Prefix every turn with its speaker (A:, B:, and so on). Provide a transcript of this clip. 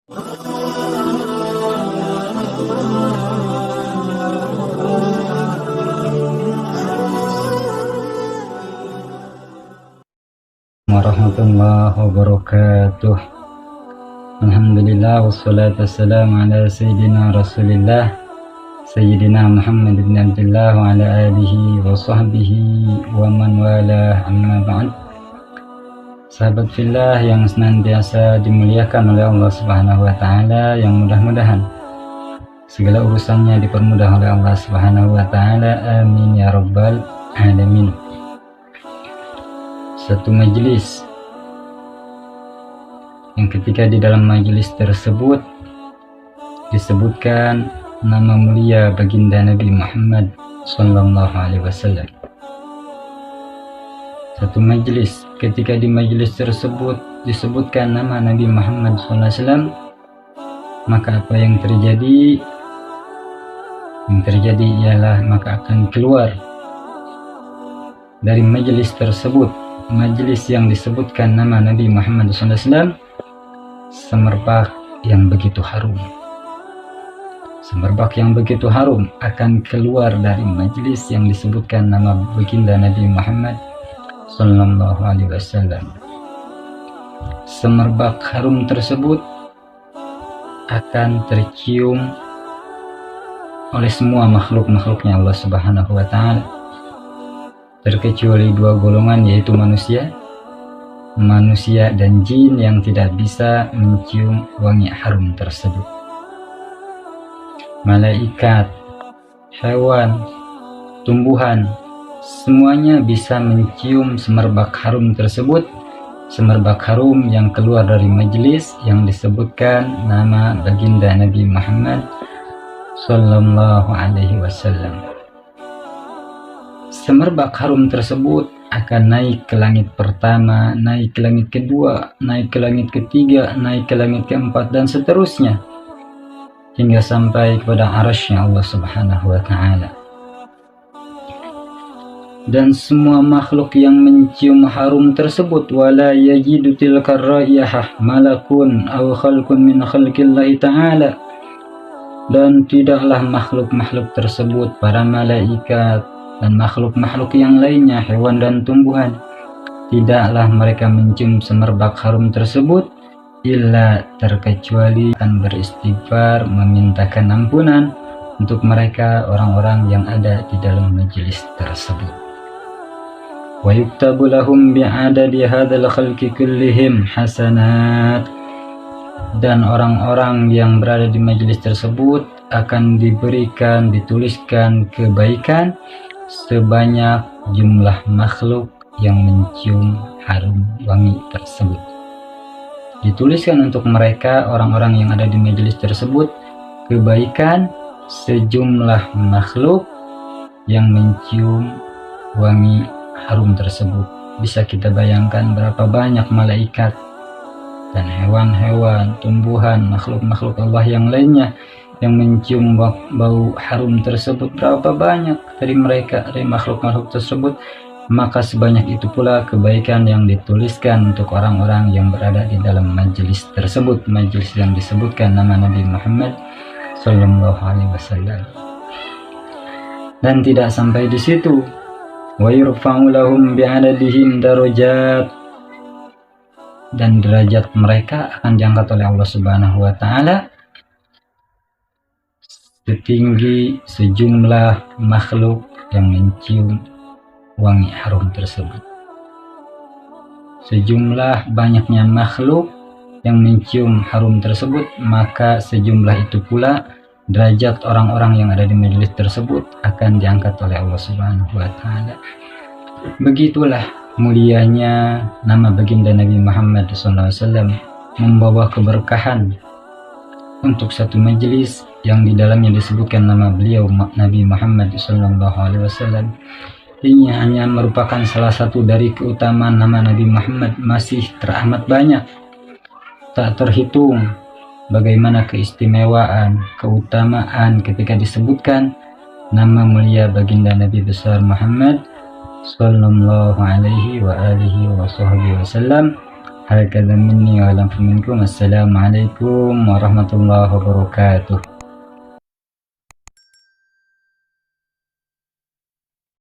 A: warahmatullahi wabarakatuh. Alhamdulillah wassalatu wassalamu ala sayyidina rasulillah Sayyidina Muhammad bin Abdullah wa ala alihi wa sahbihi wa man wala, amma ba'd. Sahabat fillah yang senantiasa dimuliakan oleh Allah Subhanahu wa taala, yang mudah-mudahan segala urusannya dipermudah oleh Allah Subhanahu wa taala. Amin ya rabbal alamin. Satu majelis yang ketika di dalam majelis tersebut disebutkan nama mulia baginda Nabi Muhammad sallallahu alaihi wasallam. Satu majelis ketika di majelis tersebut disebutkan nama Nabi Muhammad sallallahu alaihi wasallam, maka apa yang terjadi? Yang terjadi ialah maka akan keluar dari majelis tersebut, majelis yang disebutkan nama Nabi Muhammad SAW, semerbak yang begitu harum. Semerbak yang begitu harum akan keluar dari majelis yang disebutkan nama baginda Nabi Muhammad Sallallahu Alaihi Wasallam. Semerbak harum tersebut akan tercium oleh semua makhluk-makhluknya Allah Subhanahu Wa Taala, terkecuali dua golongan, yaitu manusia dan jin yang tidak bisa mencium wangi harum tersebut. Malaikat, hewan, tumbuhan, semuanya bisa mencium semerbak harum tersebut, semerbak harum yang keluar dari majelis yang disebutkan nama baginda Nabi Muhammad Sallallahu Alaihi Wasallam. Semerbak harum tersebut akan naik ke langit pertama, naik ke langit kedua, naik ke langit ketiga, naik ke langit keempat, dan seterusnya hingga sampai kepada arasy-Nya Allah Subhanahu wa taala. Dan semua makhluk yang mencium harum tersebut, wala yajidu tilka raihah malakun aw khalqun min khalqillahi ta'ala, dan tidaklah makhluk-makhluk tersebut, para malaikat dan makhluk-makhluk yang lainnya, hewan dan tumbuhan, tidaklah mereka mencium semerbak harum tersebut illa terkecuali akan beristighfar, memintakan ampunan untuk mereka orang-orang yang ada di dalam majelis tersebut. Wa yuktabu lahum bi'adadi hadzal khalqi kullihim hasanat, dan orang-orang yang berada di majelis tersebut akan dituliskan kebaikan sebanyak jumlah makhluk yang mencium harum wangi tersebut. Dituliskan untuk mereka orang-orang yang ada di majelis tersebut kebaikan sejumlah makhluk yang mencium wangi harum tersebut. Bisa kita bayangkan berapa banyak malaikat dan hewan-hewan, tumbuhan, makhluk-makhluk Allah yang lainnya yang mencium bau harum tersebut, berapa banyak dari mereka, dari makhluk-makhluk tersebut. Maka sebanyak itu pula kebaikan yang dituliskan untuk orang-orang yang berada di dalam majelis tersebut, majelis yang disebutkan nama Nabi Muhammad Sallallahu Alaihi Wasallam. Dan tidak sampai di situ, wa yurfa'u lahum bi'adadihim darajat, dan derajat mereka akan diangkat oleh Allah Subhanahu wa taala setinggi sejumlah makhluk yang mencium wangi harum tersebut. Sejumlah banyaknya makhluk yang mencium harum tersebut, maka sejumlah itu pula derajat orang-orang yang ada di majelis tersebut akan diangkat oleh Allah Subhanahu wa taala. Begitulah mulianya nama baginda Nabi Muhammad SAW, membawa keberkahan untuk satu majelis yang di dalamnya disebutkan nama beliau Nabi Muhammad SAW. Ini hanya merupakan salah satu dari keutamaan nama Nabi Muhammad, masih teramat banyak, tak terhitung bagaimana keistimewaan, keutamaan ketika disebutkan nama mulia baginda Nabi besar Muhammad Sallallahu Alaihi wa alihi wa sahbihi wasallam. Hakadha minni wa lam minkum. Assalamualaikum warahmatullahi wabarakatuh.